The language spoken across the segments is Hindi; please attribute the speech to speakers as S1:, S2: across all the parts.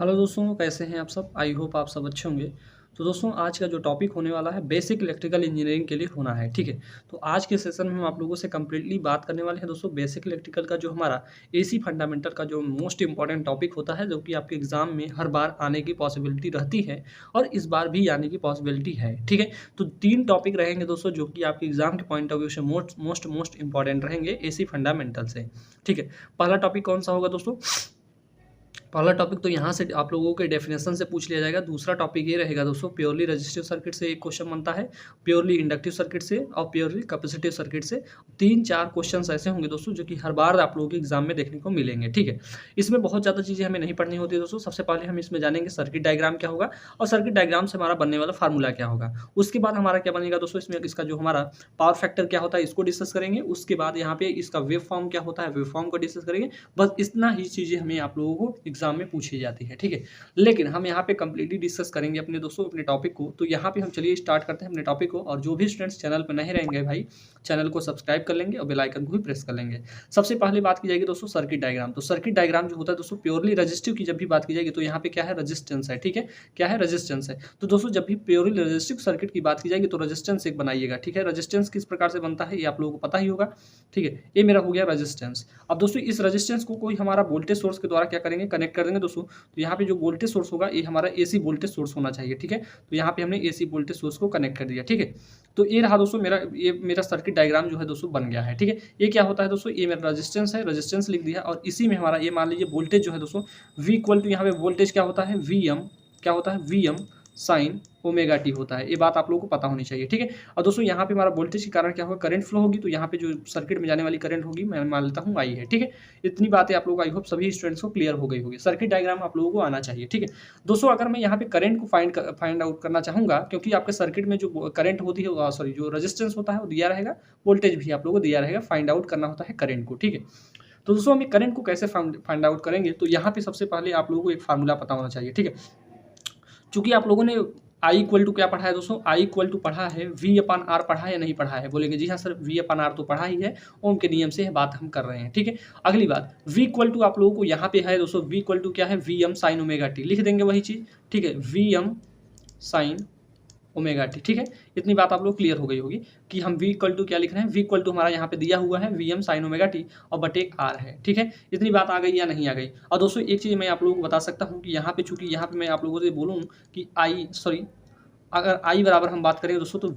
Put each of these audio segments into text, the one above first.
S1: हेलो दोस्तों, कैसे हैं आप सब? आई होप आप सब अच्छे होंगे। तो दोस्तों, आज का जो टॉपिक होने वाला है बेसिक इलेक्ट्रिकल इंजीनियरिंग के लिए होना है, ठीक है। तो आज के सेशन में हम आप लोगों से कंप्लीटली बात करने वाले हैं दोस्तों बेसिक इलेक्ट्रिकल का जो हमारा एसी फंडामेंटल का जो मोस्ट इंपॉर्टेंट टॉपिक होता है, जो कि आपके एग्जाम में हर बार आने की पॉसिबिलिटी रहती है और इस बार भी आने की पॉसिबिलिटी है, ठीक है। तो 3 टॉपिक रहेंगे दोस्तों, जो कि आपके एग्जाम के पॉइंट ऑफ व्यू से मोस्ट इंपॉर्टेंट रहेंगे एसी फंडामेंटल से, ठीक है। पहला टॉपिक कौन सा होगा दोस्तों? पहला टॉपिक तो यहाँ से आप लोगों के डेफिनेशन से पूछ लिया जाएगा। दूसरा टॉपिक ये रहेगा दोस्तों, प्योरली रजिस्टिव सर्किट से एक क्वेश्चन बनता है, प्योरली इंडक्टिव सर्किट से और प्योरली कैपेसिटिव सर्किट से। 3-4 क्वेश्चंस ऐसे होंगे दोस्तों जो कि हर बार आप लोगों के एग्जाम में देखने को मिलेंगे, ठीक है। इसमें बहुत ज़्यादा चीज़ें हमें नहीं पढ़नी होती है दोस्तों। सबसे पहले हम इसमें जानेंगे सर्किट डायग्राम क्या होगा और सर्किट डायग्राम से हमारा बनने वाला फार्मूला क्या होगा। उसके बाद हमारा क्या बनेगा दोस्तों, इसमें इसका जो हमारा पावर फैक्टर क्या होता है इसको डिस्कस करेंगे। उसके बाद यहाँ पे इसका वेव फॉर्म क्या होता है, वेव फॉर्म को डिस्कस करेंगे। बस इतना ही चीज़ें हमें आप लोगों को एग्जाम में पूछी जाती है, ठीक है। लेकिन हम यहाँ पे कंप्लीटली डिस्कस करेंगे अपने दोस्तों अपने टॉपिक को। तो यहाँ पे हम चलिए स्टार्ट करते हैं अपने टॉपिक को। और जो भी स्टूडेंट्स चैनल पर नहीं रहेंगे भाई, चैनल को सब्सक्राइब कर लेंगे और बेल आइकन को भी प्रेस कर लेंगे। सबसे पहले बात की जाएगी दोस्तों सर्किट डायग्राम। तो सर्किट डायग्राम जो होता है दोस्तों, प्योरली रजिस्टिव की जब भी बात की जाएगी तो यहाँ पे क्या है, रजिस्टेंस है, ठीक है। क्या है, रजिस्टेंस है। तो दोस्तों जब भी प्योरली रजिस्टिव सर्किट की बात की जाएगी तो रजिस्टेंस एक बनाइएगा, ठीक है। रजिस्टेंस किस प्रकार से बनता है ये आप लोगों को पता ही होगा, ठीक है। ये मेरा हो गया रजिस्टेंस। अब दोस्तों इस रजिस्टेंस को कोई हमारा वोल्टेज सोर्स के द्वारा क्या करेंगे, कनेक्ट कर देंगे दोस्तों। तो यहाँ पे जो वोल्टेज सोर्स होगा ये हमारा एसी वोल्टेज सोर्स होना चाहिए, ठीक है। तो यहाँ पे हमने एसी वोल्टेज सोर्स को कनेक्ट कर दिया, ठीक है। तो ये रहा दोस्तों मेरा सर्किट डायग्राम जो है दोस्तों बन गया है, ठीक है। ये क्या होता है दोस्तों, ये मेरा रजिस्टेंस है, रजिस्टेंस लिख दिया। और इसी में हमारा ये मान लीजिए वोल्टेज जो है दोस्तों V इक्वल टू यहाँ पे वोल्टेज क्या होता है, VM क्या होता है, VM साइन ओमेगा टी होता है। ये बात आप लोगों को पता होनी चाहिए, ठीक है। और दोस्तों यहाँ पे हमारा वोल्टेज के कारण क्या होगा, करंट फ्लो होगी। तो यहाँ पे जो सर्किट में जाने वाली करंट होगी मैं मान लेता हूँ आई है, ठीक है। इतनी बातें आप लोगों को आई होप सभी स्टूडेंट्स को क्लियर हो गई होगी। सर्किट डायग्राम आप लोगों को आना चाहिए, ठीक है। दोस्तों अगर मैं यहाँ पे करंट को फाइंड आउट करना चाहूँगा, क्योंकि आपके सर्किट में जो करंट होती है, सॉरी जो रजिस्टेंस होता है वो दिया रहेगा, वोल्टेज भी आप लोगों को दिया रहेगा, फाइंड आउट करना होता है करंट को, ठीक है। तो दोस्तों हम करंट को कैसे फाइंड आउट करेंगे, तो यहाँ पे सबसे पहले आप लोगों को एक फार्मूला पता होना चाहिए, ठीक है। चूंकि आप लोगों ने आई इक्वल टू क्या पढ़ा है दोस्तों, आई इक्वल टू पढ़ा है, वी अपान आर पढ़ा है या नहीं पढ़ा है? बोलेंगे जी हाँ सर, वी अपान आर तो पढ़ा ही है, ओम के नियम से यह बात हम कर रहे हैं, ठीक है। अगली बात, वी इक्वल टू आप लोगों को यहाँ पे है दोस्तों, वी इक्वल टू क्या है, v m sine omega t लिख देंगे वही चीज़, ठीक है। V m sine omega t, ठीक है। इतनी बात आप लोग क्लियर हो गई होगी कि हम v इक्वल टू क्या लिख रहे हैं, v इक्वल टू हमारा यहाँ पे दिया हुआ है v m sine omega t और बटे आर है, ठीक है। इतनी बात आ गई या नहीं आ गई? और दोस्तों एक चीज़ मैं आप लोगों को बता सकता हूँ कि यहाँ पे चूंकि यहाँ पे मैं आप लोगों से बोलूँ कि अगर आई बराबर हम बात करें दोस्तों तो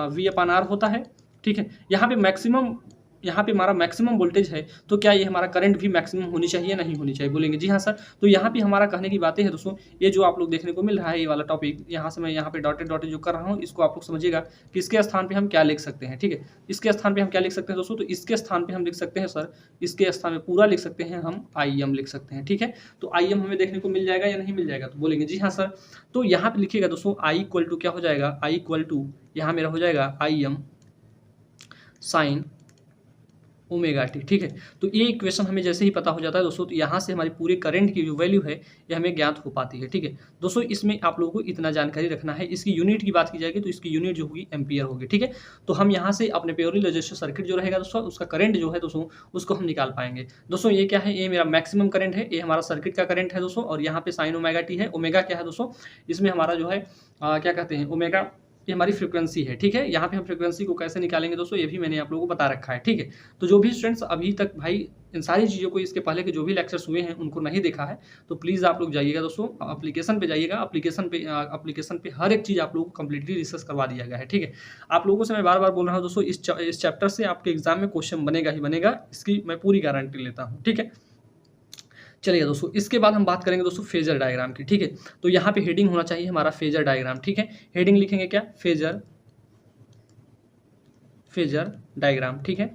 S1: वी अपान आर होता है, ठीक है। यहाँ पे हमारा मैक्सिमम वोल्टेज है, तो क्या ये हमारा करंट भी मैक्सिमम होनी चाहिए, नहीं होनी चाहिए? बोलेंगे जी हाँ सर। तो यहाँ पे हमारा कहने की बातें हैं दोस्तों, ये जो आप लोग देखने को मिल रहा है ये वाला टॉपिक, यहाँ से मैं यहाँ पे डॉटेड डॉटेड जो कर रहा हूँ इसको आप लोग समझिएगा कि इसके स्थान पे हम क्या लिख सकते हैं, ठीक है। इसके स्थान पे हम क्या लिख सकते हैं दोस्तों, तो इसके स्थान पे हम लिख सकते हैं सर, इसके स्थान में पूरा लिख सकते हैं हम IM लिख सकते हैं, ठीक है। तो IM हमें देखने को मिल जाएगा या नहीं मिल जाएगा? तो बोलेंगे जी हाँ सर। तो यहाँ पे लिखिएगा दोस्तों आई इक्वल टू क्या हो जाएगा, आई इक्वल टू यहाँ मेरा हो जाएगा IM साइन ओमेगा टी, ठीक है। तो ये इक्वेशन हमें जैसे ही पता हो जाता है दोस्तों, तो यहाँ से हमारी पूरे करंट की जो वैल्यू है ये हमें ज्ञात हो पाती है, ठीक है। दोस्तों इसमें आप लोगों को इतना जानकारी रखना है। इसकी यूनिट की बात की जाएगी तो इसकी यूनिट जो होगी एम्पियर होगी, ठीक है। तो हम यहाँ से अपने प्योरली रजिस्टर सर्किट जो रहेगा दोस्तों, उसका करंट जो है दोस्तों उसको हम निकाल पाएंगे। दोस्तों ये क्या है, ये मेरा मैक्सिमम करंट है, ये हमारा सर्किट का करंट है दोस्तों। और यहाँ पे साइन ओमेगा टी है, ओमेगा क्या है दोस्तों, इसमें हमारा जो है क्या कहते हैं, ओमेगा ये हमारी फ्रीक्वेंसी है, ठीक है। यहाँ पे हम फ्रीक्वेंसी को कैसे निकालेंगे दोस्तों, ये भी मैंने आप लोगों को बता रखा है, ठीक है। तो जो भी स्टूडेंट्स अभी तक भाई इन सारी चीज़ों को, इसके पहले के जो भी लेक्चर्स हुए हैं उनको नहीं देखा है, तो प्लीज़ आप लोग जाइएगा दोस्तों, एप्लीकेशन पे जाइएगा। एप्लीकेशन पे हर एक चीज़ आप लोगों को कंप्लीटली डिस्कस करवा दिया गया है, ठीक है। आप लोगों से मैं बार बार बोल रहा हूँ दोस्तों, इस चैप्टर से आपके एग्जाम में क्वेश्चन बनेगा ही बनेगा, इसकी मैं पूरी गारंटी लेता हूँ, ठीक है। चलिए दोस्तों, इसके बाद हम बात करेंगे दोस्तों फेजर डायग्राम की, ठीक है। तो यहाँ पे हेडिंग होना चाहिए हमारा फेजर डायग्राम, ठीक है। हेडिंग लिखेंगे क्या, फेजर डायग्राम, ठीक है।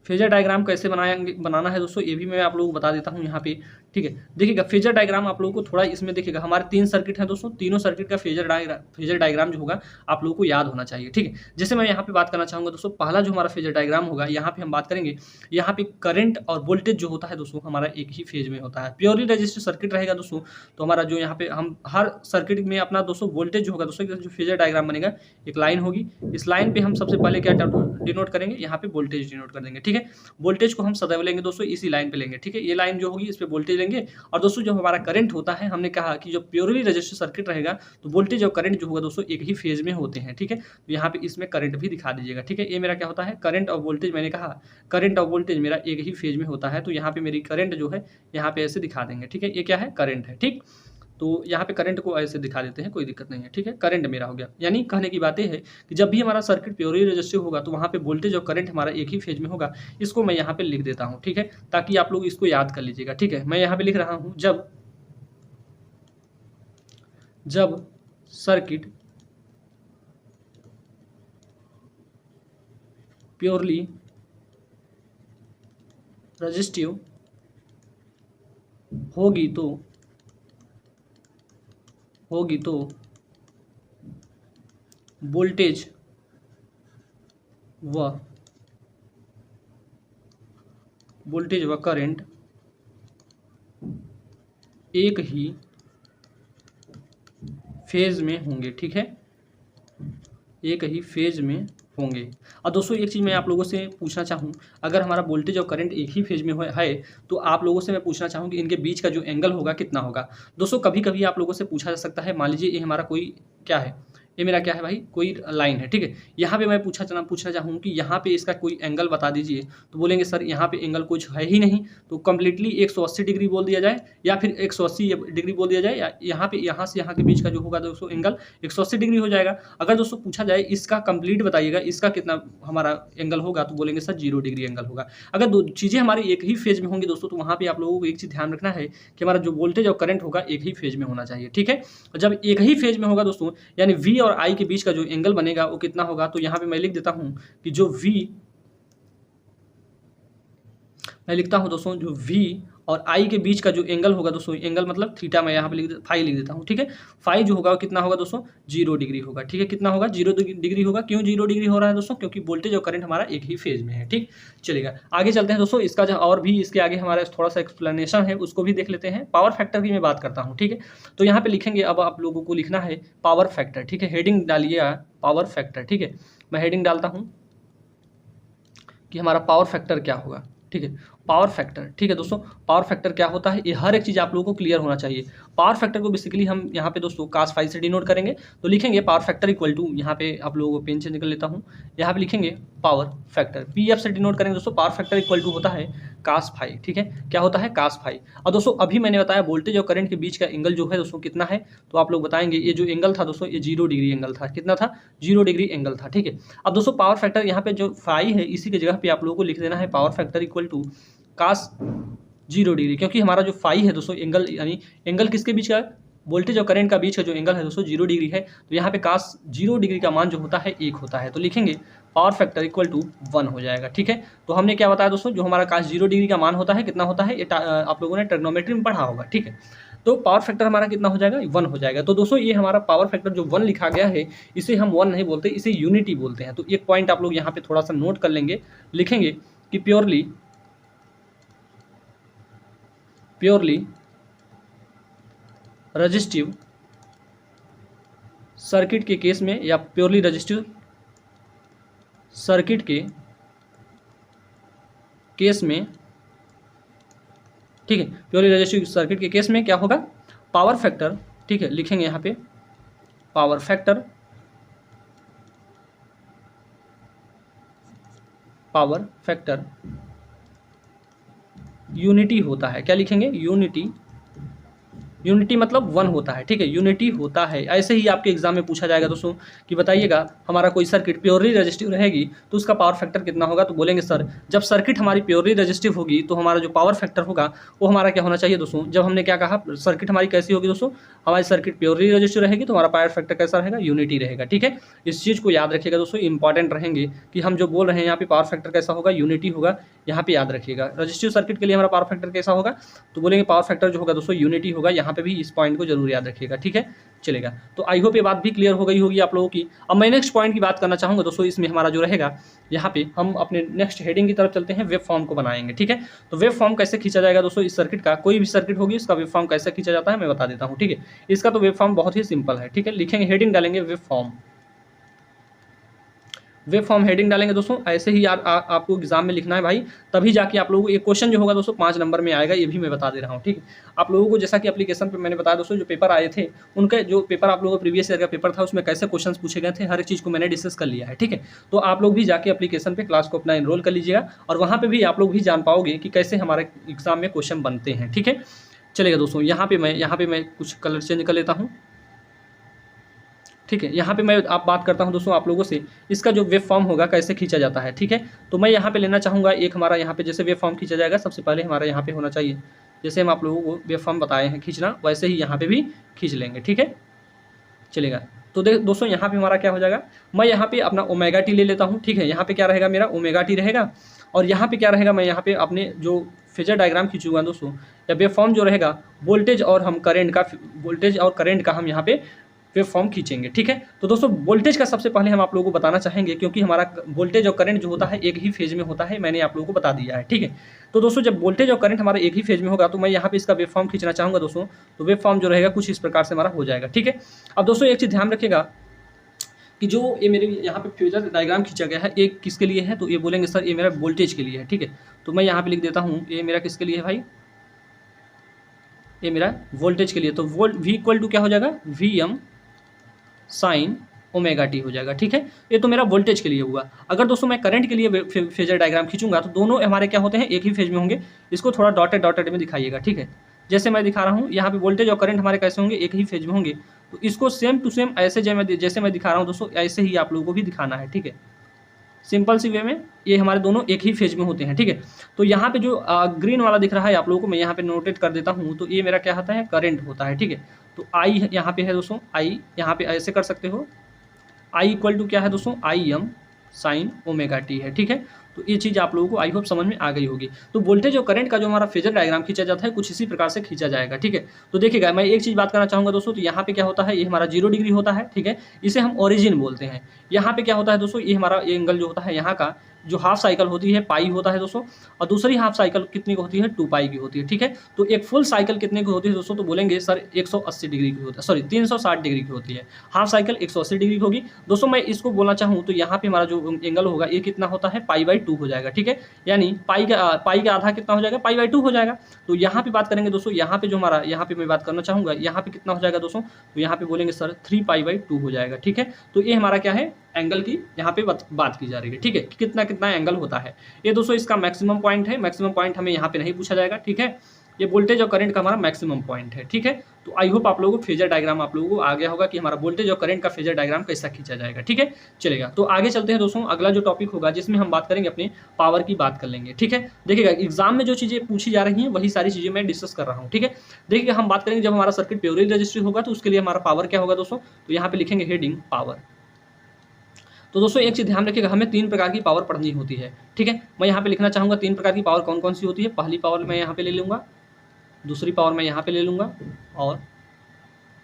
S1: फेजर डायग्राम कैसे बनाना है दोस्तों, ये भी मैं आप लोगों को बता देता हूँ यहाँ पे, ठीक है। देखिएगा फेजर डायग्राम आप लोगों को थोड़ा इसमें देखिएगा, हमारे 3 सर्किट हैं दोस्तों, तीनों सर्किट का फेजर डायग्राम जो होगा आप लोगों को याद होना चाहिए, ठीक है। जैसे मैं यहाँ पे बात करना चाहूँगा दोस्तों, पहला जो हमारा फेजर डायग्राम होगा, यहाँ पे हम बात करेंगे, यहाँ पे करंट और वोल्टेज जो होता है दोस्तों हमारा एक ही फेज में होता है। प्योरली रजिस्टर सर्किट रहेगा दोस्तों, तो हमारा जो यहाँ पे हम हर सर्किट में अपना दोस्तों वोल्टेज जो होगा दोस्तों, जो फेजर डायग्राम बनेगा एक लाइन होगी, इस लाइन पे हम सबसे पहले क्या डिनोट करेंगे, यहाँ पे वोल्टेज डिनोट कर देंगे, ठीक है। वोल्टेज को हम सदैव लेंगे दोस्तों इसी लाइन पे लेंगे, ठीक है। ये लाइन जो होगी इस पे वोल्टेज लेंगे। और दोस्तों जो हमारा करंट होता है, हमने कहा कि जो प्योरली रेजिस्टिव सर्किट रहेगा तो वोल्टेज और करंट जो होगा दोस्तों एक ही फेज में होते हैं, ठीक है। तो यहाँ पे इसमें करंट भी दिखा दीजिएगा, ठीक है। ये मेरा क्या होता है, करंट और वोल्टेज, मैंने कहा करंट और वोल्टेज मेरा एक ही फेज में होता है, तो यहाँ पे मेरी करंट जो है यहाँ पे ऐसे दिखा देंगे, ठीक है। ये क्या है, करंट है, ठीक। तो यहाँ पे करंट को ऐसे दिखा देते हैं, कोई दिक्कत नहीं है, ठीक है। करंट मेरा हो गया, यानी कहने की बात ये है कि जब भी हमारा सर्किट प्योरली रेजिस्टिव होगा तो वहाँ पे वोल्टेज और करंट हमारा एक ही फेज में होगा। इसको मैं यहाँ पे लिख देता हूँ, ठीक है, ताकि आप लोग इसको याद कर लीजिएगा, ठीक है। मैं यहाँ पे लिख रहा हूँ, जब सर्किट प्योरली रेजिस्टिव होगी तो वोल्टेज व करंट एक ही फेज में होंगे, ठीक है, एक ही फेज में होंगे। और दोस्तों एक चीज़ मैं आप लोगों से पूछना चाहूँ, अगर हमारा वोल्टेज और करंट एक ही फेज में है तो आप लोगों से मैं पूछना चाहूँ कि इनके बीच का जो एंगल होगा कितना होगा। दोस्तों कभी कभी आप लोगों से पूछा जा सकता है, मान लीजिए ये हमारा कोई क्या है, ये मेरा क्या है भाई, कोई लाइन है, ठीक है। यहाँ पे मैं पूछना चाहूँ कि यहाँ पे इसका कोई एंगल बता दीजिए, तो बोलेंगे सर यहाँ पे एंगल कुछ है ही नहीं, तो कम्प्लीटली 180 डिग्री बोल दिया जाए या फिर 180 डिग्री बोल दिया जाए, या यहाँ पे यहाँ से यहाँ के बीच का जो होगा दोस्तों एंगल 180 डिग्री हो जाएगा। अगर दोस्तों पूछा जाए इसका कंप्लीट बताइएगा, इसका कितना हमारा एंगल होगा, तो बोलेंगे सर 0 डिग्री एंगल होगा। अगर दो चीज़ें हमारी एक ही फेज में होंगी दोस्तों, तो वहाँ पर आप लोगों को एक चीज़ ध्यान रखना है कि हमारा जो वोल्टेज और करंट होगा एक ही फेज में होना चाहिए, ठीक है। जब एक ही फेज में होगा दोस्तों, यानी V और I के बीच का जो एंगल बनेगा वो कितना होगा, तो यहाँ पे मैं लिख देता हूं कि जो V, मैं लिखता हूं दोस्तों, जो V और I के बीच का जो एंगल होगा दोस्तों, एंगल मतलब थीटा, मैं यहाँ पे फाई लिख देता हूँ, ठीक है। फाई जो होगा वो कितना होगा दोस्तों, 0 डिग्री होगा, ठीक है। कितना होगा, 0 डिग्री होगा। क्यों 0 डिग्री हो रहा है दोस्तों, क्योंकि वोल्टेज और करंट हमारा एक ही फेज में है, ठीक। चलेगा, आगे चलते हैं दोस्तों। इसका जो और भी इसके आगे हमारा थोड़ा सा एक्सप्लेनेशन है उसको भी देख लेते हैं। पावर फैक्टर की मैं बात करता हूँ, ठीक है। तो यहाँ पे लिखेंगे, अब आप लोगों को लिखना है पावर फैक्टर, ठीक है। हेडिंग डालिए पावर फैक्टर, ठीक है। मैं हेडिंग डालता हूँ कि हमारा पावर फैक्टर क्या होगा, ठीक है। पावर फैक्टर, ठीक है दोस्तों। पावर फैक्टर क्या होता है, ये हर एक चीज़ आप लोगों को क्लियर होना चाहिए। पावर फैक्टर को बेसिकली हम यहाँ पे दोस्तों cos फाई से डिनोट करेंगे, तो लिखेंगे पावर फैक्टर इक्वल टू, यहाँ पे आप लोगों को पेन चेंज कर लेता हूँ, यहाँ पे लिखेंगे पावर फैक्टर, PF से डिनोट करेंगे दोस्तों। पावर फैक्टर इक्वल टू होता है cos फाई, ठीक है। क्या होता है, cos फाई। और दोस्तों अभी मैंने बताया वोल्टेज और करंट के बीच का एंगल जो है दोस्तों कितना है, तो आप लोग बताएंगे ये जो एंगल था दोस्तों, ये 0 डिग्री एंगल था। कितना था, 0 डिग्री एंगल था, ठीक है। अब दोस्तों पावर फैक्टर यहाँ पे जो फाई है, इसी की जगह पे आप लोगों को लिख देना है power factor equal to cos 0 डिग्री, क्योंकि हमारा जो फाई है दोस्तों एंगल, यानी एंगल किसके बीच का, वोल्टेज और करंट का बीच का जो एंगल है दोस्तों 0 डिग्री है, तो यहाँ पे cos 0 डिग्री का मान जो होता है 1 होता है, तो लिखेंगे पावर फैक्टर इक्वल टू 1 हो जाएगा, ठीक है। तो हमने क्या बताया दोस्तों, जो हमारा cos 0 डिग्री का मान होता है कितना होता है, ये आप लोगों ने ट्रिग्नोमेट्री में पढ़ा होगा, ठीक है। तो पावर फैक्टर हमारा कितना हो जाएगा, 1 हो जाएगा। तो दोस्तों ये हमारा पावर फैक्टर जो 1 लिखा गया है, इसे हम 1 नहीं बोलते, इसे यूनिटी बोलते हैं। तो एक पॉइंट आप लोग यहाँ पे थोड़ा सा नोट कर लेंगे, लिखेंगे कि प्योरली रेजिस्टिव सर्किट के केस में, या प्योरली रेजिस्टिव सर्किट के केस में, ठीक है, प्योरली रेजिस्टिव सर्किट के केस में क्या होगा, पावर फैक्टर, ठीक है, लिखेंगे यहाँ पे पावर फैक्टर यूनिटी होता है। क्या लिखेंगे, यूनिटी मतलब 1 होता है, ठीक है, यूनिटी होता है। ऐसे ही आपके एग्जाम में पूछा जाएगा दोस्तों कि बताइएगा हमारा कोई सर्किट प्योरली रेजिस्टिव रहेगी तो उसका पावर फैक्टर कितना होगा, तो बोलेंगे सर जब सर्किट हमारी प्योरली रेजिस्टिव होगी तो हमारा जो पावर फैक्टर होगा वो हमारा क्या होना चाहिए दोस्तों। जब हमने क्या कहा, सर्किट हमारी कैसी होगी दोस्तों, हमारी सर्किट प्योरली रेजिस्टिव रहेगी तो हमारा पावर फैक्टर कैसा रहेगा, यूनिटी रहेगा, ठीक है। इस चीज़ को याद रखिएगा दोस्तों, इंपॉर्टेंट रहेंगे कि हम जो बोल रहे हैं यहाँ पे पावर फैक्टर कैसा होगा, यूनिटी होगा, यहाँ पे याद रखिएगा। रजिस्टिव सर्किट के लिए हमारा पावर फैक्टर कैसा होगा, तो बोलेंगे पावर फैक्टर जो होगा दोस्तों यूनिटी होगा। यहाँ पे भी इस पॉइंट को जरूर याद रखिएगा, ठीक है, चलेगा। तो आई होप ये बात भी क्लियर हो गई होगी आप लोगों की। अब मैं नेक्स्ट पॉइंट की बात करना चाहूँगा दोस्तों, इसमें हमारा जो रहेगा, यहाँ पे हम अपने नेक्स्ट हेडिंग की तरफ चलते हैं, वेब फॉर्म को बनाएंगे, ठीक है। तो वेब फॉर्म कैसे खींचा जाएगा दोस्तों, इस सर्किट का कोई भी सर्किट होगी इसका वेब फॉर्म कैसे खींचा जाता है मैं बता देता हूँ, ठीक है। इसका तो वेब फॉर्म बहुत ही सिंपल है, ठीक है। लिखेंगे, हेडिंग डालेंगे web form. Web form heading डालेंगे दोस्तों, ऐसे ही आपको एग्जाम में लिखना है भाई, तभी जाके आप लोगों को एक क्वेश्चन जो होगा दोस्तों 5 नंबर में आएगा, ये भी मैं बता दे रहा हूँ, ठीक है। आप लोगों को जैसा कि एप्लीकेशन पे मैंने बताया दोस्तों, जो पेपर आए थे उनके जो पेपर आप लोगों का प्रीवियस ईयर का पेपर था उसमें कैसे क्वेश्चन पूछे गए थे, हर एक चीज़ को मैंने डिस्कस कर लिया है, ठीक है। तो आप लोग भी जाके एप्लीकेशन पे क्लास को अपना एनरोल कर लीजिएगा, और वहाँ पे भी आप लोग भी जान पाओगे कि कैसे हमारे एग्जाम में क्वेश्चन बनते हैं, ठीक है। चलेगा दोस्तों, यहाँ पे मैं कुछ कलर चेंज कर लेता हूँ, ठीक है। यहाँ पे मैं आप बात करता हूँ दोस्तों आप लोगों से, इसका जो वेब फॉर्म होगा कैसे खींचा जाता है, ठीक है। तो मैं यहाँ पे लेना चाहूँगा एक हमारा यहाँ पे जैसे वेब फॉर्म खींचा जाएगा, सबसे पहले हमारा यहाँ पे होना चाहिए, जैसे हम आप लोगों को वेब फॉर्म बताए हैं खींचना, वैसे ही यहाँ पे भी खींच लेंगे, ठीक है। चलेगा, तो दोस्तों यहाँ पे हमारा क्या हो जाएगा, मैं यहाँ पे अपना ओमेगा टी ले लेता हूँ, ठीक है। यहाँ पे क्या रहेगा, मेरा ओमेगा टी रहेगा, और यहाँ पे क्या रहेगा, मैं यहाँ पे अपने जो फेजर डायग्राम खींचूंगा दोस्तों, या वेब फॉर्म जो रहेगा, वोल्टेज और करंट का हम यहाँ पे वेब फॉर्म खींचेंगे, ठीक है। तो दोस्तों वोल्टेज का सबसे पहले हम आप लोगों को बताना चाहेंगे, क्योंकि हमारा वोल्टेज और करंट जो होता है एक ही फेज में होता है, मैंने आप लोगों को बता दिया है, ठीक है। तो दोस्तों जब वोल्टेज और करंट हमारा एक ही फेज में होगा, तो मैं यहाँ पे इसका वेब फॉर्म खींचना चाहूँगा दोस्तों, तो वेब फॉर्म जो रहेगा कुछ इस प्रकार से हमारा हो जाएगा, ठीक है। अब दोस्तों एक चीज़ ध्यान रखिएगा कि जो ये मेरे यहाँ पे फेजर डायग्राम खींचा गया है, एक किसके लिए है, तो ये बोलेंगे सर ये मेरा वोल्टेज के लिए है, ठीक है। तो मैं यहाँ पे लिख देता हूँ, ये मेरा किसके लिए है भाई, ये मेरा वोल्टेज के लिए। तो V इक्वल टू क्या हो जाएगा, VM साइन ओमेगा टी हो जाएगा, ठीक है। ये तो मेरा वोल्टेज के लिए हुआ। अगर दोस्तों मैं करंट के लिए फेजर डायग्राम खींचूंगा, तो दोनों हमारे क्या होते हैं, एक ही फेज में होंगे। इसको थोड़ा डॉटेड में दिखाइएगा, ठीक है। जैसे मैं दिखा रहा हूँ यहाँ पे वोल्टेज और करंट हमारे कैसे होंगे, एक ही फेज में होंगे। तो इसको सेम टू सेम ऐसे जैसे मैं दिखा रहा हूँ दोस्तों, ऐसे ही आप लोगों को भी दिखाना है, ठीक है। सिंपल सी वे में ये हमारे दोनों एक ही फेज में होते हैं, ठीक है। तो यहाँ पे जो ग्रीन वाला दिख रहा है आप लोगों को, मैं यहाँ पे नोटेट कर देता हूँ, तो ये मेरा क्या होता है, करंट होता है, ठीक है। तो आई यहाँ पे है दोस्तों, आई यहाँ पे ऐसे कर सकते हो, आई इक्वल टू क्या है दोस्तों, IM साइन ओमेगा टी है, ठीक है। तो ये चीज़ आप लोगों को आई होप समझ में आ गई होगी। तो वोल्टेज और करंट का जो हमारा फेजर डायग्राम खींचा जाता है कुछ इसी प्रकार से खींचा जाएगा, ठीक है। तो देखिएगा मैं एक चीज़ बात करना चाहूँगा दोस्तों, तो यहाँ पे क्या होता है, ये हमारा 0 डिग्री होता है, ठीक है। इसे हम ओरिजिन बोलते हैं। यहाँ पे क्या होता है दोस्तों, ये हमारा एंगल जो होता है यहाँ का जो हाफ साइकिल होती है पाई होता है दोस्तों, और दूसरी हाफ साइकिल कितनी की होती है, 2 पाई की होती है, ठीक है। तो एक फुल साइकिल कितने की होती है दोस्तों, तो बोलेंगे सर 180 डिग्री की होती है, सॉरी 360 डिग्री की होती है। हाफ साइकिल 180 डिग्री की होगी दोस्तों। मैं इसको बोलना चाहूँ तो यहाँ पे हमारा जो एंगल होगा ये कितना होता है, π/2 हो जाएगा, ठीक है। यानी पाई का आधा कितना हो जाएगा, π/2 हो जाएगा। तो यहाँ पे बात करेंगे दोस्तों, यहाँ पे जो हमारा यहाँ पे मैं बात करना चाहूँगा, यहाँ पे कितना हो जाएगा दोस्तों, तो यहाँ पे बोलेंगे सर 3π/2 हो जाएगा, ठीक है। तो ये हमारा क्या है, एंगल की यहाँ पे बात की जा रही है, ठीक है, कितना कितना एंगल होता है ये दोस्तों। इसका मैक्सिमम पॉइंट है, मैक्सिमम पॉइंट हमें यहाँ पे नहीं पूछा जाएगा, ठीक है। ये वोल्टेज और करंट का हमारा मैक्सिमम पॉइंट है, ठीक है। तो आई होप आप लोगों को फेजर डायग्राम आप लोगों को आ गया होगा कि हमारा वोल्टेज और करंट का फेजर डायग्राम कैसा खींचा जाएगा, ठीक है। चलेगा, तो आगे चलते हैं दोस्तों, अगला जो टॉपिक होगा जिसमें हम बात करेंगे अपने पावर की बात कर लेंगे, ठीक है। देखिएगा एग्जाम में जो चीजें पूछी जा रही हैं वही सारी चीजें मैं डिस्कस कर रहा हूँ, ठीक है। देखिएगा हम बात करेंगे जब हमारा सर्किट प्योरली रजिस्ट्री होगा तो उसके लिए हमारा पावर क्या होगा दोस्तों, तो यहाँ पे लिखेंगे हेडिंग पावर। तो दोस्तों एक चीज़ ध्यान रखिएगा, हमें 3 प्रकार की पावर पढ़नी होती है, ठीक है। मैं यहाँ पे लिखना चाहूँगा 3 प्रकार की पावर कौन कौन सी होती है। पहली पावर मैं यहाँ पे ले लूँगा, दूसरी पावर मैं यहाँ पे ले लूँगा, और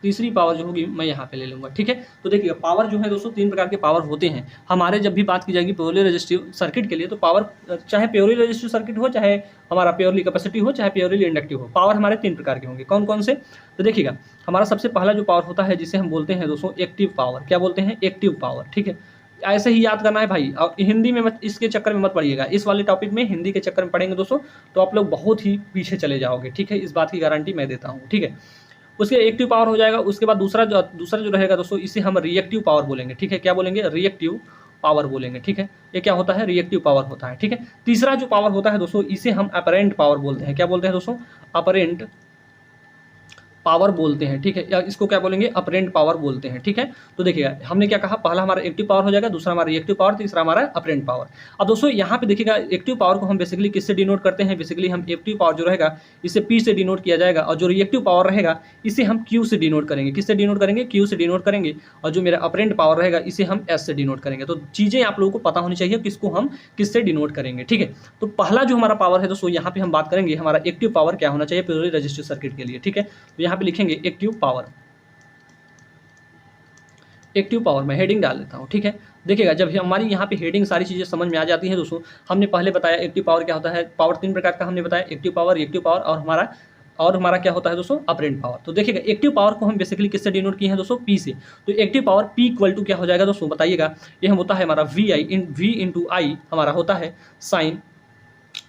S1: तीसरी पावर जो होगी मैं यहाँ पे ले लूँगा, ठीक है। तो देखिए पावर जो है दोस्तों 3 प्रकार के पावर होते हैं हमारे। जब भी बात की जाएगी प्योरली रजिस्टिव सर्किट के लिए, तो पावर चाहे प्योरली रजिस्टिव सर्किट हो, चाहे हमारा प्योरली कैपेसिटी हो, चाहे प्योरली इंडक्टिव हो, पावर हमारे 3 प्रकार के होंगे। कौन कौन से, तो देखिएगा हमारा सबसे पहला जो पावर होता है जिसे हम बोलते हैं दोस्तों एक्टिव पावर। क्या बोलते हैं, एक्टिव पावर, ठीक है। ऐसे ही याद करना है भाई, और हिंदी में मत इसके चक्कर में मत पड़िएगा। इस वाले टॉपिक में हिंदी के चक्कर में पढ़ेंगे दोस्तों तो आप लोग बहुत ही पीछे चले जाओगे, ठीक है। इस बात की गारंटी मैं देता हूँ, ठीक है। उसके एक्टिव पावर हो जाएगा। उसके बाद दूसरा जो रहेगा दोस्तों इसे हम रिएक्टिव पावर बोलेंगे, ठीक है। क्या बोलेंगे, रिएक्टिव पावर बोलेंगे, ठीक है। ये क्या होता है, रिएक्टिव पावर होता है, ठीक है। तीसरा जो पावर होता है दोस्तों इसे हम अपरेंट पावर बोलते हैं। क्या बोलते हैं दोस्तों, अपरेंट पावर बोलते हैं, ठीक है। या इसको क्या बोलेंगे, अपरेंट पावर बोलते हैं, ठीक है। तो देखिएगा हमने क्या कहा, पहला हमारा एक्टिव पावर हो जाएगा, दूसरा हमारा रिएक्टिव पावर, तीसरा हमारा अपरेंट पावर। अब दोस्तों यहाँ पे देखिएगा एक्टिव पावर को हम बेसिकली किससे डिनोट करते हैं, बेसिकली हम एक्टिव पावर जो रहेगा इसे P से डिनोट किया जाएगा, और जो रिएक्टिव पावर रहेगा इसे हम Q से डिनोट करेंगे। किससे डिनोट करेंगे, Q से डिनोट करेंगे। और जो मेरा अपरेंट पावर रहेगा इसे हम S से डिनोट करेंगे। तो चीज़ें आप लोगों को पता होनी चाहिए किसको हम किससे डिनोट करेंगे, ठीक है। तो पहला जो हमारा पावर है दोस्तों यहाँ पे हम बात करेंगे हमारा एक्टिव पावर क्या होना चाहिए प्योरली रजिस्टिव सर्किट के लिए, ठीक है। तो यहाँ पे लिखेंगे एक्टिव पावर। एक्टिव पावर में हेडिंग डाल देता हूं, ठीक है। देखिएगा जब हमारी यहाँ पे हेडिंग सारी चीजें समझ में आ जाती हैं दोस्तों, हमने पहले बताया एक्टिव पावर क्या होता है। पावर 3 प्रकार का हमने बताया, एक्टिव पावर, रिएक्टिव पावर और हमारा और हमारा क्या होता है दोस्तों, अपरेंट पावर। तो देखिएगा एक्टिव पावर को हम बेसिकली किससे डिनोट किए हैं दोस्तों, पी से। तो active power p equal to क्या हो जाएगा दोस्तों, बताइएगा। ये हम होता है हमारा V I in V into I हमारा होता है साइन,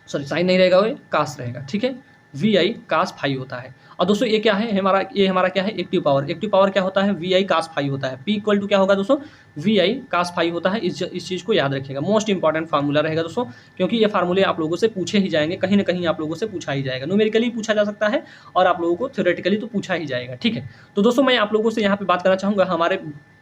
S1: सॉरी साइन नहीं रहेगा, वो कास रहेगा, ठीक है। वी आई कास फाई होता है। और दोस्तों ये क्या है हमारा, ये हमारा क्या है, एक्टिव पावर। एक्टिव पावर क्या होता है, वी आई कास फाई होता है। पी इक्वल टू क्या होगा दोस्तों, वी आई कास फाई होता है। इस चीज़ को याद रखिएगा, मोस्ट इंपॉर्टेंट फार्मूला रहेगा दोस्तों, क्योंकि ये फार्मूले आप लोगों से पूछे ही जाएंगे, कहीं ना कहीं आप लोगों से पूछा ही जाएगा। न्यूमेरिकली पूछा जा सकता है और आप लोगों को थ्योरेटिकली तो पूछा ही जाएगा, ठीक है। तो दोस्तों मैं आप लोगों से यहाँ पे बात करना चाहूँगा,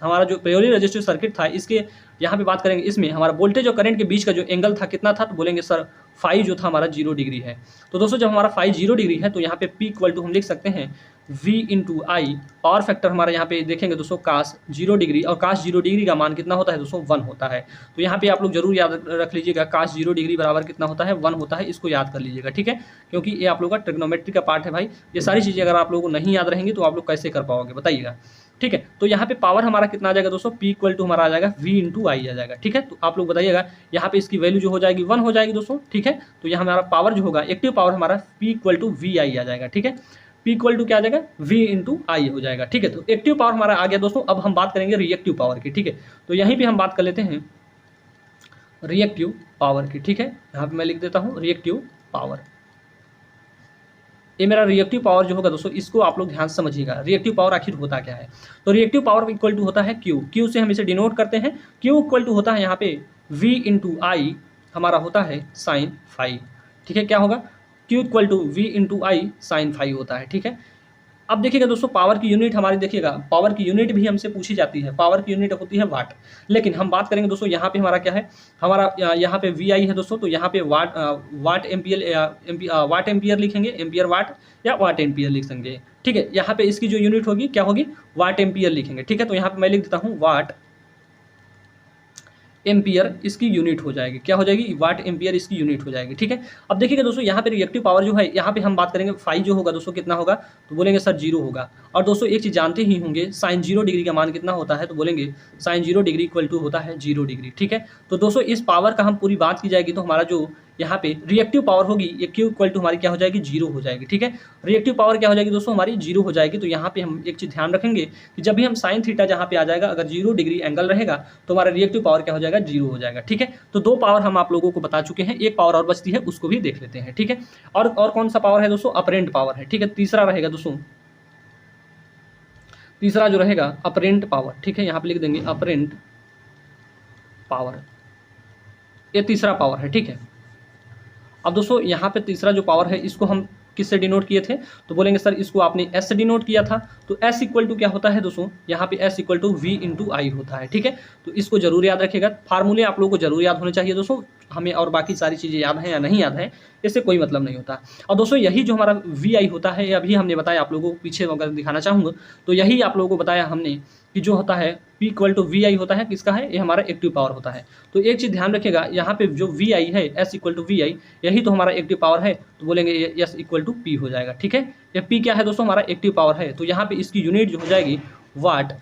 S1: हमारा जो प्योरली रेजिस्टिव सर्किट था, इसके यहाँ पे बात करेंगे, इसमें हमारा वोल्टेज और करंट के बीच का जो एंगल था कितना था, तो बोलेंगे सर फाई जो था हमारा 0 डिग्री है। तो दोस्तों जब हमारा फाई 0 डिग्री है तो यहाँ पे पी इक्वल टू हम लिख सकते हैं v इंटू आई। पावर फैक्टर हमारा यहाँ पे देखेंगे दोस्तों कास 0 डिग्री, और कास 0 डिग्री का मान कितना होता है दोस्तों, 1 होता है। तो यहाँ पे आप लोग जरूर याद रख लीजिएगा, कास 0 डिग्री बराबर कितना होता है, 1 होता है। इसको याद कर लीजिएगा, ठीक है, क्योंकि ये आप लोग का ट्रिग्नोमेट्री का पार्ट है भाई। ये सारी चीज़ें अगर आप लोगों को नहीं याद रहेंगी तो आप लोग कैसे कर पाओगे, बताइएगा, ठीक है। तो यहाँ पे पावर हमारा कितना आ जाएगा दोस्तों, पी इक्वल टू हमारा आ जाएगा v इंटू आई आ जाएगा, ठीक है। तो आप लोग बताइएगा, यहाँ पे इसकी वैल्यू जो हो जाएगी 1 हो जाएगी दोस्तों, ठीक है। तो यहाँ हमारा पावर जो होगा, एक्टिव पावर हमारा p इक्वल टू वी आई आ जाएगा, ठीक है। p इक्वल टू क्या आ जाएगा, v इंटू आई हो जाएगा, ठीक है। तो एक्टिव पावर हमारा आ गया दोस्तों। अब हम बात करेंगे रिएक्टिव पावर की, ठीक है। तो यहीं पर हम बात कर लेते हैं रिएक्टिव पावर की, ठीक है। यहाँ पे मैं लिख देता हूँ रिएक्टिव पावर। ये मेरा रिएक्टिव पावर जो होगा दोस्तों, इसको आप लोग ध्यान से समझिएगा, रिएक्टिव पावर आखिर होता क्या है। तो रिएक्टिव पावर इक्वल टू होता है क्यू। क्यू से हम इसे डिनोट करते हैं, क्यू इक्वल टू होता है यहाँ पे v इंटू आई हमारा होता है साइन फाई, ठीक है। क्या होगा, q equal to v into i sine phi होता है, ठीक है। अब देखिएगा दोस्तों, पावर की यूनिट हमारी, देखिएगा पावर की यूनिट भी हमसे पूछी जाती है। पावर की यूनिट होती है वाट, लेकिन हम बात करेंगे दोस्तों यहाँ पे हमारा क्या है, हमारा यहाँ पे वी आई है दोस्तों। तो यहाँ पे वाट एम्पियर लिखेंगे, एम्पियर वाट या वाट एम्पियर लिख देंगे, ठीक है। यहाँ पे इसकी जो यूनिट होगी क्या होगी, वाट एम्पियर लिखेंगे, ठीक है। तो यहाँ पे मैं लिख देता हूँ वाट एम्पियर इसकी यूनिट हो जाएगी, क्या हो जाएगी, वाट एम्पियर इसकी यूनिट हो जाएगी, ठीक है। अब देखिएगा दोस्तों, यहाँ पे रिएक्टिव पावर जो है, यहाँ पे हम बात करेंगे फाई जो होगा दोस्तों कितना होगा, तो बोलेंगे सर 0 होगा। और दोस्तों एक चीज़ जानते ही होंगे, साइन 0 डिग्री का मान कितना होता है, तो बोलेंगे साइन 0 डिग्री इक्वल टू होता है 0 डिग्री, ठीक है। तो दोस्तों इस पावर का हम पूरी बात की जाएगी तो हमारा जो यहाँ पे रिएक्टिव पावर होगी, ये क्यू इक्वल टू हमारी क्या हो जाएगी, 0 हो जाएगी, ठीक है। रिएक्टिव पावर क्या हो जाएगी दोस्तों, हमारी 0 हो जाएगी। तो यहाँ पे हम एक चीज़ ध्यान रखेंगे कि जब भी हम साइन थीटा जहाँ पे आ जाएगा, अगर 0 डिग्री एंगल रहेगा तो हमारा रिएक्टिव पावर क्या हो जाएगा, 0 हो जाएगा, ठीक है। तो 2 पावर हम आप लोगों को बता चुके हैं, एक पावर और बचती है, उसको भी देख लेते हैं, ठीक है। और कौन सा पावर है दोस्तों, अपरेंट पावर है, ठीक है। तीसरा रहेगा दोस्तों, तीसरा जो रहेगा अपरेंट पावर, ठीक है। यहाँ पे लिख देंगे अपरेंट पावर, ये तीसरा पावर है, ठीक है। अब दोस्तों यहाँ पे तीसरा जो पावर है, इसको हम किससे डिनोट किए थे, तो बोलेंगे सर इसको आपने S से डिनोट किया था। तो S इक्वल टू क्या होता है दोस्तों, यहाँ पे S equal to V into I होता है, ठीक है। तो इसको जरूर याद रखिएगा, फार्मूले आप लोगों को जरूर याद होने चाहिए दोस्तों। हमें और बाकी सारी चीज़ें याद हैं या नहीं याद है, इससे कोई मतलब नहीं होता। और दोस्तों यही जो हमारा वी आई होता है, अभी हमने बताया आप लोगों को, पीछे अगर दिखाना चाहूँगा तो यही आप लोगों को बताया हमने कि जो होता है P इक्वल टू वी आई होता है, किसका है, ये हमारा एक्टिव पावर होता है। तो एक चीज़ ध्यान रखिएगा, यहाँ पे जो वी आई है, S इक्वल टू वी आई, यही तो हमारा एक्टिव पावर है। तो बोलेंगे S इक्वल टू P हो जाएगा, ठीक है। ये P क्या है दोस्तों, हमारा एक्टिव पावर है। तो यहाँ पे इसकी यूनिट जो हो जाएगी वाट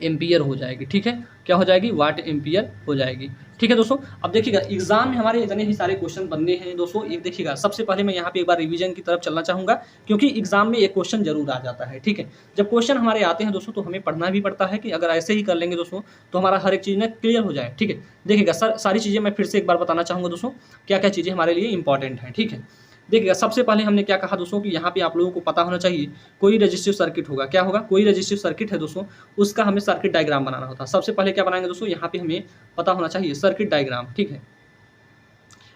S1: एम्पियर हो जाएगी, ठीक है। क्या हो जाएगी, वाट एम्पियर हो जाएगी, ठीक है दोस्तों। अब देखिएगा एग्जाम में हमारे इतने ही सारे क्वेश्चन बनने हैं दोस्तों। एक देखिएगा, सबसे पहले मैं यहाँ पे एक बार रिवीजन की तरफ चलना चाहूँगा, क्योंकि एग्जाम में एक क्वेश्चन जरूर आ जाता है, ठीक है। जब क्वेश्चन हमारे आते हैं दोस्तों तो हमें पढ़ना भी पड़ता है कि अगर ऐसे ही कर लेंगे दोस्तों तो हमारा हर एक चीज़ ना क्लियर हो जाए, ठीक है। देखिएगा सर, सारी चीज़ें मैं फिर से एक बार बताना चाहूँगा दोस्तों, क्या क्या चीज़ें हमारे लिए इंपॉर्टेंट हैं, ठीक है। देखिएगा सबसे पहले हमने क्या कहा दोस्तों कि यहाँ पे आप लोगों को पता होना चाहिए, कोई रजिस्टिव सर्किट होगा, क्या होगा, कोई रजिस्टिव सर्किट है दोस्तों, उसका हमें सर्किट डायग्राम बनाना होता है। सबसे पहले क्या बनाएंगे दोस्तों, यहाँ पे हमें पता होना चाहिए सर्किट डायग्राम, ठीक है।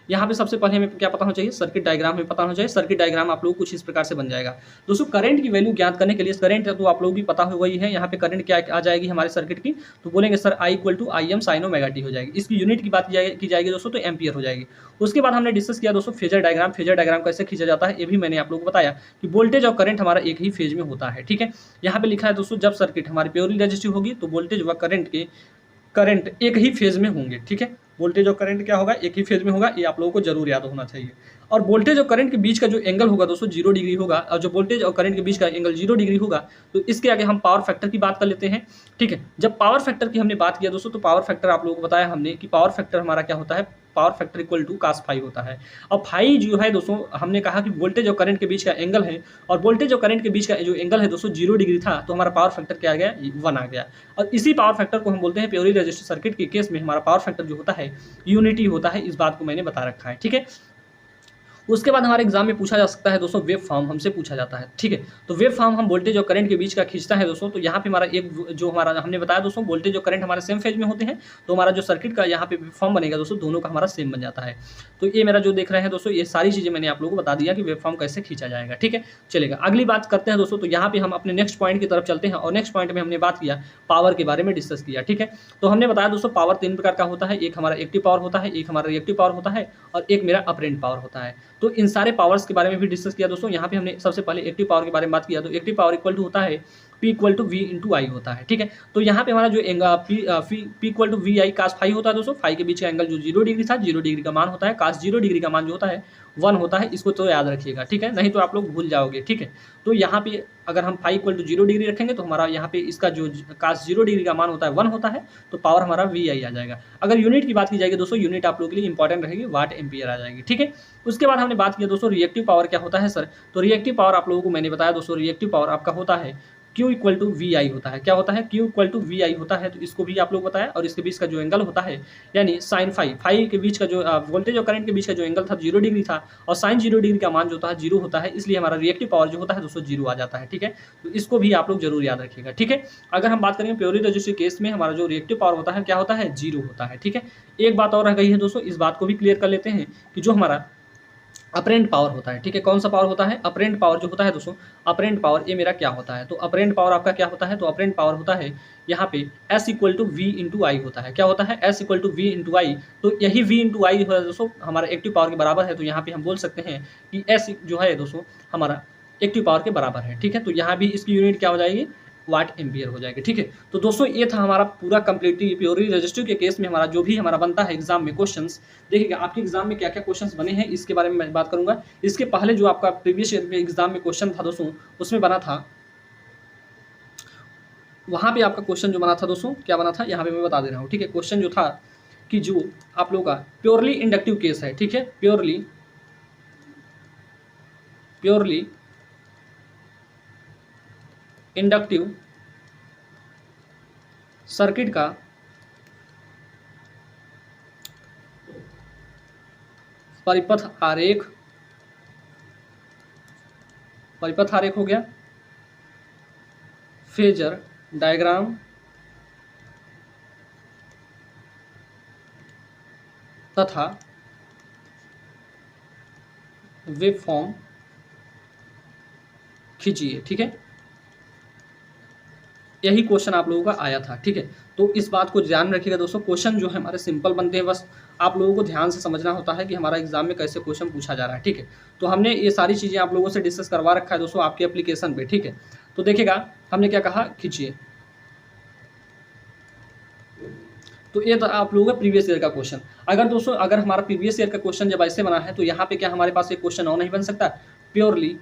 S1: यहाँ पे सबसे पहले हमें क्या पता होना चाहिए, सर्किट डायग्राम में पता होना चाहिए। सर्किट डायग्राम आप लोगों को कुछ इस प्रकार से बन जाएगा दोस्तों। करंट की वैल्यू ज्ञात करने के लिए, करंट तो आप लोगों को भी पता हो गई है, यहाँ पे करंट क्या आ जाएगी हमारे सर्किट की, तो बोलेंगे sir I equal to i m sine omega t हो जाएगी। इसकी यूनिट की बात की जाएगी दोस्तों तो एम्पियर हो जाएगी। उसके बाद हमने डिस्कस किया दोस्तों फेजर डायग्राम। फेजर डायग्राम कैसे खींचा जाता है ये भी मैंने आप लोगों को बताया कि वोल्टेज और करंट हमारा एक ही फेज में होता है, ठीक है। यहाँ पे लिखा है दोस्तों, जब सर्किट हमारी प्योरली रेजिस्टिव होगी तो वोल्टेज व करंट एक ही फेज में होंगे, ठीक है। वोल्टेज और करंट क्या होगा, एक ही फेज में होगा, ये आप लोगों को जरूर याद होना चाहिए। और वोल्टेज और करंट के बीच का जो एंगल होगा दोस्तों 0 डिग्री होगा, और जो वोल्टेज और करंट के बीच का एंगल 0 डिग्री होगा तो इसके आगे हम पावर फैक्टर की बात कर लेते हैं, ठीक है। जब पावर फैक्टर की हमने बात किया दोस्तों तो पावर फैक्टर आप लोगों को बताया हमने कि पावर फैक्टर हमारा क्या होता है, power factor equal to cos phi होता है। अब फाई जो है दोस्तों हमने कहा कि वोल्टेज और करंट के बीच का एंगल है, और वोल्टेज और करंट के बीच का जो एंगल है दोस्तों 0 डिग्री था, तो हमारा पावर फैक्टर क्या आ गया, 1 आ गया। और इसी पावर फैक्टर को हम बोलते हैं प्योरली रेजिस्टिव सर्किट के केस में हमारा पावर फैक्टर जो होता है यूनिटी होता है। इस बात को मैंने बता रखा है, ठीक है। उसके बाद हमारे एग्जाम में पूछा जा सकता है दोस्तों वेव फॉर्म हमसे पूछा जाता है, ठीक है। तो वेव फॉर्म हम वोल्टेज और करंट के बीच का खींचता है दोस्तों। तो यहाँ पे हमारा एक जो हमारा हमने बताया दोस्तों वोल्टेज और करंट हमारे सेम फेज में होते हैं, तो हमारा जो सर्किट का यहाँ पे फॉर्म बनेगा दोस्तों दोनों का हमारा सेम बन जाता है। तो ये मेरा जो देख रहे हैं दोस्तों ये सारी चीज़ें मैंने आप लोगों को बता दिया कि वेव फॉर्म कैसे खींचा जाएगा, ठीक है। चलेगा, अगली बात करते हैं दोस्तों। तो यहाँ पे हम अपने नेक्स्ट पॉइंट की तरफ चलते हैं, और नेक्स्ट पॉइंट में हमने बात किया पावर के बारे में डिस्कस किया, ठीक है। तो हमने बताया दोस्तों पावर 3 प्रकार का होता है, एक हमारा एक्टिव पावर होता है, एक हमारा रिएक्टिव पावर होता है, और एक मेरा अपरेंट पावर होता है। तो इन सारे पावर्स के बारे में भी डिस्कस किया दोस्तों। यहाँ पे हमने सबसे पहले एक्टिव पावर के बारे में बात किया। तो एक्टिव पावर इक्वल टू होता है P equal to V into I होता है, ठीक है। तो यहाँ पे हमारा जो P equal to v i cos phi होता है दोस्तों। फाई के बीच का एंगल जो 0 डिग्री था, 0 डिग्री का मान होता है, कास 0 डिग्री का मान जो होता है 1 होता है। इसको तो याद रखिएगा, ठीक है, नहीं तो आप लोग भूल जाओगे, ठीक है। तो यहाँ पे अगर हम फाई इक्वल टू 0 डिग्री रखेंगे तो हमारा यहाँ पे इसका जो कास 0 डिग्री का मान होता है 1 होता है, तो पावर हमारा वी आई आ जाएगा। अगर यूनिट की बात की जाएगी दोस्तों, यूनिट आप लोगों के लिए इंपॉर्टेंट रहेगी, वाट एम्पियर आ जाएगी, ठीक है। उसके बाद हमने बात किया दोस्तों रिएक्टिव पावर क्या होता है सर। तो रिएक्टिव पावर आप लोगों को मैंने बताया दोस्तों, रिएक्टिव पावर आपका होता है Q इक्वल टू वी आई होता है। क्या होता है, Q इक्वल टू वी आई होता है। तो इसको भी आप लोग बताया, और इसके बीच का जो एंगल होता है यानी साइन फाई के बीच का जो वोल्टेज और करंट के बीच का जो एंगल था 0 डिग्री था, और साइन 0 डिग्री का मान जो होता है 0 होता है, इसलिए हमारा रिएक्टिव पावर जो होता है दोस्तों 0 आ जाता है, ठीक है। तो इसको भी आप लोग जरूर याद रखिएगा, ठीक है। अगर हम बात करेंगे प्योरली रेजिस्टिव केस में हमारा जो रिएक्टिव पावर होता है क्या होता है, 0 होता है, ठीक है। एक बात और रह गई है दोस्तों, इस बात को भी क्लियर कर लेते हैं कि जो हमारा अपरेंट पावर होता है, ठीक है। कौन सा पावर होता है, अपरेंट पावर जो होता है दोस्तों, अपरेंट पावर ये मेरा क्या होता है। तो अपरेंट पावर आपका क्या होता है, तो अपरेंट पावर होता है यहाँ पे S equal to V into I होता है। क्या होता है, S equal to V into I. तो यही V इंटू आई है दोस्तों हमारा एक्टिव पावर के बराबर है। तो यहाँ पे हम बोल सकते हैं कि S जो है दोस्तों हमारा एक्टिव पावर के बराबर है, ठीक है। तो यहाँ भी इसकी यूनिट क्या हो जाएगी, वाट एम्पियर हो जाएगी, ठीक है। तो दोस्तों ये था हमारा पूरा कंप्लीटली प्योरली रेजिस्टिव के केस में हमारा जो भी हमारा बनता है एग्जाम में क्वेश्चंस। देखिएगा आपके एग्जाम में क्या क्या क्वेश्चंस बने हैं इसके बारे में मैं बात करूंगा। इसके पहले जो आपका प्रीवियस ईयर में एग्जाम में क्वेश्चन था दोस्तों, उसमें बना था, वहाँ पे आपका क्वेश्चन जो बना था दोस्तों, क्या बना था यहाँ पे मैं बता दे रहा हूँ, ठीक है। क्वेश्चन जो था कि जो आप लोगों का प्योरली इंडक्टिव केस है, ठीक है, प्योरली इंडक्टिव सर्किट का परिपथ आरेख हो गया, फेजर डायग्राम तथा वेव फॉर्म खींचिए, ठीक है। यही क्वेश्चन आप लोगों का आया था, ठीक है। तो इस बात को ध्यान रखिएगा दोस्तों, क्वेश्चन जो है हमारे सिंपल बनते हैं, बस आप लोगों को ध्यान से समझना होता है कि हमारा एग्जाम में कैसे क्वेश्चन पूछा जा रहा है, ठीक है। तो हमने ये सारी चीज़ें आप लोगों से डिस्कस करवा रखा है दोस्तों आपके एप्लीकेशन पे, ठीक है। तो देखिएगा हमने क्या कहा, खींचिए। तो ये था आप लोगों का प्रीवियस ईयर का क्वेश्चन। अगर दोस्तों अगर हमारा प्रीवियस ईयर का क्वेश्चन जब ऐसे बना है तो यहाँ पे क्या हमारे पास एक क्वेश्चन और नहीं बन सकता, प्योरली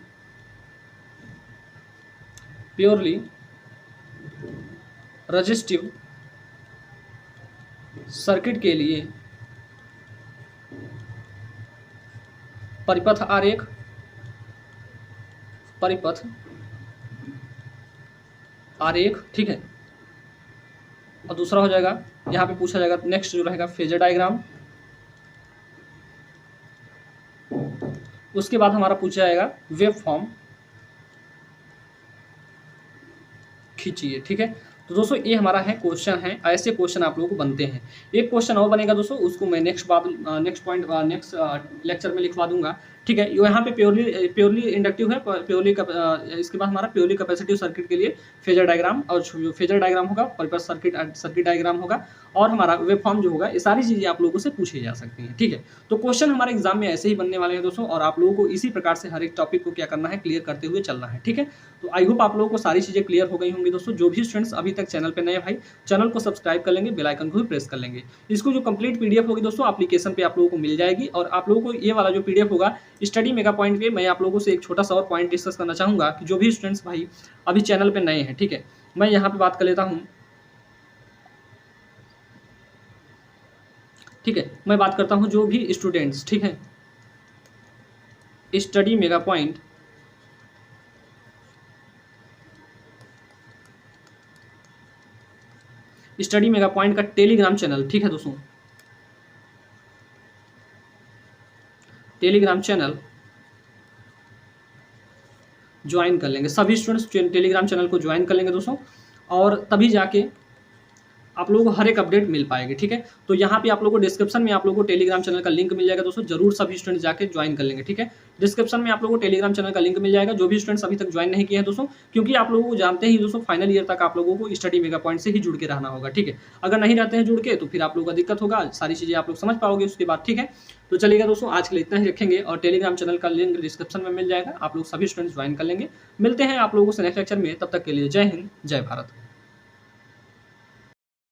S1: रेजिस्टिव सर्किट के लिए परिपथ आरेख, ठीक है। और दूसरा हो जाएगा यहाँ पे पूछा जाएगा नेक्स्ट जो रहेगा फेजर डायग्राम। उसके बाद हमारा पूछा जाएगा वेव फॉर्म खींचिए, ठीक है। तो दोस्तों ये हमारा है क्वेश्चन है, ऐसे क्वेश्चन आप लोगों को बनते हैं। एक क्वेश्चन और बनेगा दोस्तों, उसको मैं नेक्स्ट लेक्चर में लिखवा दूंगा, ठीक है। यहाँ पे प्योरली इंडक्टिव है, इसके बाद हमारा प्योरली कैपेसिटिव सर्किट के लिए फेजर डायग्राम, और फेजर डायग्राम होगा, परिपथ सर्किट डायग्राम होगा, और हमारा वेव फॉर्म जो होगा, ये सारी चीज़ें आप लोगों से पूछी जा सकती हैं, ठीक है। तो क्वेश्चन हमारे एग्जाम में ऐसे ही बनने वाले हैं दोस्तों, और आप लोगों को इसी प्रकार से हर एक टॉपिक को क्या करना है, क्लियर करते हुए चलना है, ठीक है। तो आई होप आप लोगों को सारी चीज़ें क्लियर हो गई होंगी दोस्तों। जो भी स्टूडेंट्स अभी तक चैनल पे नए भाई, चैनल को सब्सक्राइब कर लेंगे, बेल आइकन को भी प्रेस कर लेंगे। इसको जो कंप्लीट पीडीएफ होगी दोस्तों एप्लीकेशन पे आप लोगों को मिल जाएगी, और आप लोगों को ये वाला जो पीडीएफ होगा स्टडी मेगा पॉइंट पे मैं आप लोगों से एक छोटा सा और पॉइंट डिस्कस करना चाहूँगा कि जो भी स्टूडेंट्स भाई अभी चैनल पे नए हैं, ठीक है, मैं यहाँ पे बात कर लेता हूँ। ठीक है, मैं बात करता हूँ जो भी स्टूडेंट्स, ठीक है, स्टडी मेगा पॉइंट का टेलीग्राम चैनल, ठीक है दोस्तों, टेलीग्राम चैनल ज्वाइन कर लेंगे। सभी स्टूडेंट्स टेलीग्राम चैनल को ज्वाइन कर लेंगे दोस्तों, और तभी जाके आप लोगों को हर एक अपडेट मिल पाएगी। ठीक है, तो यहाँ पे आप लोगों को डिस्क्रिप्शन में आप लोगों को टेलीग्राम चैनल का लिंक मिल जाएगा दोस्तों, जरूर सभी स्टूडेंट जाके ज्वाइन कर लेंगे। ठीक है, डिस्क्रिप्शन में आप लोगों को टेलीग्राम चैनल का लिंक मिल जाएगा, जो भी स्टूडेंट्स अभी तक ज्वाइन नहीं किए हैं दोस्तों, क्योंकि आप लोगों को जानते ही दोस्तों फाइनल ईयर तक आप लोगों को स्टडी मेगा पॉइंट से ही जुड़ के रहना होगा। ठीक है, अगर नहीं रहते हैं जुड़ के तो फिर आप लोगों का दिक्कत होगा, सारी चीज़ें आप लोग समझ पाओगे उसके बाद। ठीक है, तो चलिएगा दोस्तों, आज के लिए इतना ही रखेंगे, और टेलीग्राम चैनल का लिंक डिस्क्रिप्शन में मिल जाएगा, आप लोग सभी स्टूडेंट्स ज्वाइन कर लेंगे। मिलते हैं आप लोगों से नेक्स्ट लेक्चर में, तब तक के लिए जय हिंद, जय भारत।